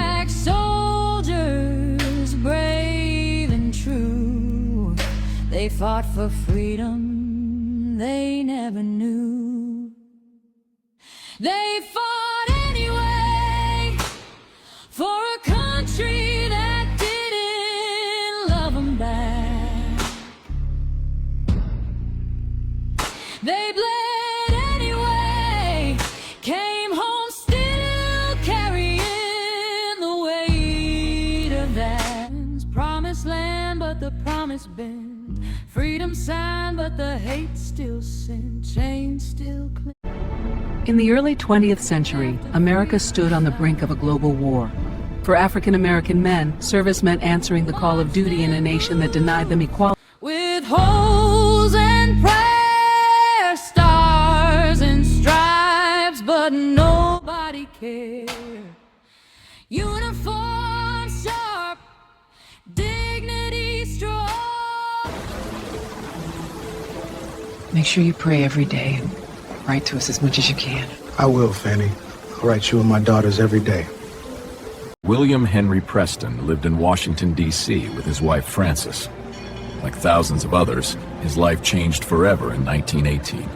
Black soldiers, brave and true, they fought for freedom they never knew. They fought anyway for a country that didn't love them back. They bled anyway, came home still carrying the weight of that. Promised land, but the promise bent. Freedom signed, but the hate still sin. Chains still cling. In the early 20th century, America stood on the brink of a global war. For African American men, service meant answering the call of duty in a nation that denied them equality. With holes and prayer, stars and stripes, but nobody cared. Uniform sharp, dignity strong. Make sure you pray every day and write to us as much as you can. I will, Fanny. I'll write you and my daughters every day. William Henry Preston lived in Washington, D.C. with his wife Frances. Like thousands of others, his life changed forever in 1918.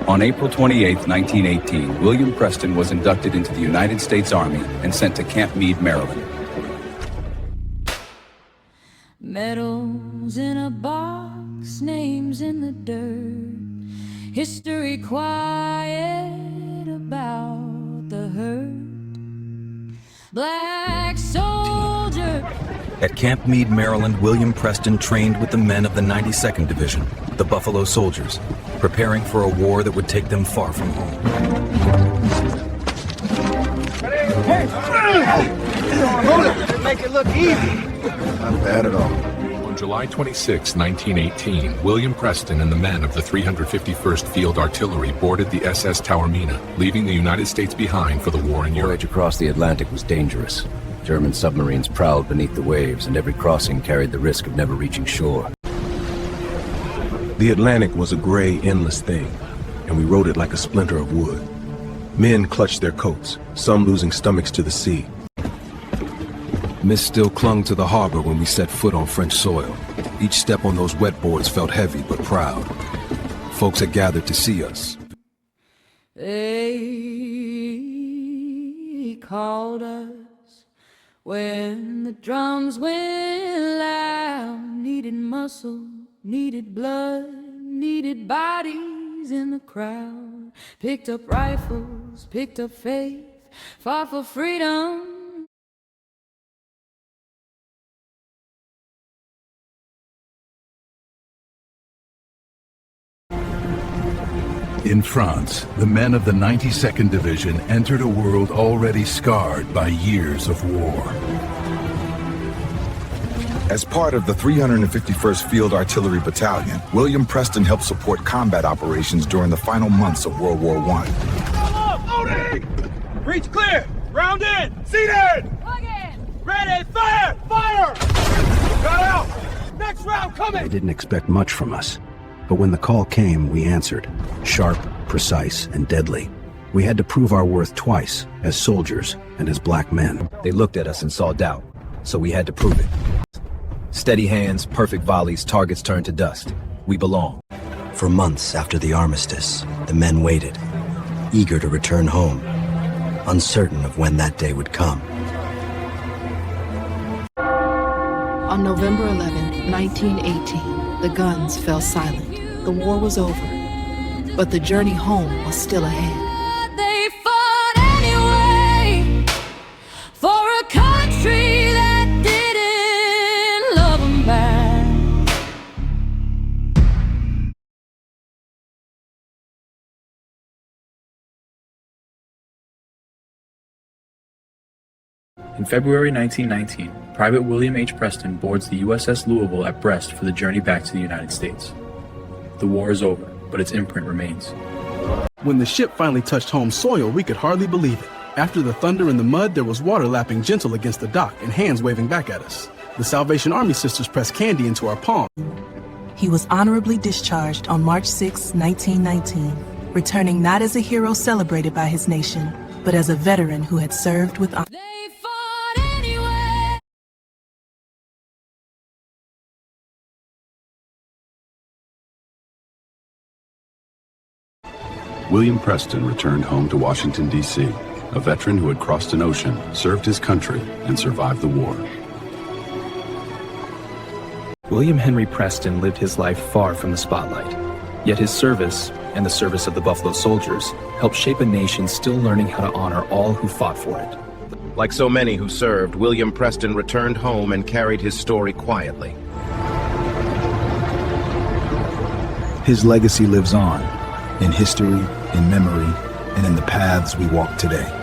On April 28, 1918, William Preston was inducted into the United States Army and sent to Camp Meade, Maryland. Medals in a box, names in the dirt. History quiet about the hurt. Black soldier. At Camp Meade, Maryland, William Preston trained with the men of the 92nd Division, the Buffalo Soldiers, preparing for a war that would take them far from home. Make it look easy. Not bad at all. On July 26, 1918, William Preston and the men of the 351st Field Artillery boarded the SS Taormina, leaving the United States behind for the war in The Europe. voyage across the Atlantic was dangerous. German submarines prowled beneath the waves, and every crossing carried the risk of never reaching shore. The Atlantic was a gray, endless thing, and we rode it like a splinter of wood. Men clutched their coats, some losing stomachs to the sea. Mist still clung to the harbor when we set foot on French soil. Each step on those wet boards felt heavy but proud. Folks had gathered to see us. They called us when the drums went loud. Needed muscle, needed blood, needed bodies in the crowd. Picked up rifles, picked up faith, fought for freedom. In France, the men of the 92nd Division entered a world already scarred by years of war. As part of the 351st Field Artillery Battalion, William Preston helped support combat operations during the final months of World War I. Loading! Breach clear! Round in! Seated! Plug in! Ready! Fire! Fire! Got out! Next round coming! They didn't expect much from us. But when the call came, we answered. Sharp, precise, and deadly. We had to prove our worth twice, as soldiers and as black men. They looked at us and saw doubt, so we had to prove it. Steady hands, perfect volleys, targets turned to dust. We belong. For months after the armistice, the men waited, eager to return home, uncertain of when that day would come. On November 11, 1918, the guns fell silent. The war was over, but the journey home was still ahead. They fought anyway for a country that didn't love them back. In February 1919, Private William H. Preston boards the USS Louisville at Brest for the journey back to the United States. The war is over, but its imprint remains. When the ship finally touched home soil, we could hardly believe it. After the thunder and the mud, there was water lapping gentle against the dock and hands waving back at us. The Salvation Army sisters pressed candy into our palm. He was honorably discharged on March 6, 1919, returning not as a hero celebrated by his nation, but as a veteran who had served with honor. They fought anyway. William Preston returned home to Washington, D.C., a veteran who had crossed an ocean, served his country, and survived the war. William Henry Preston lived his life far from the spotlight. Yet his service, and the service of the Buffalo Soldiers, helped shape a nation still learning how to honor all who fought for it. Like so many who served, William Preston returned home and carried his story quietly. His legacy lives on, in history, in memory, and in the paths we walk today.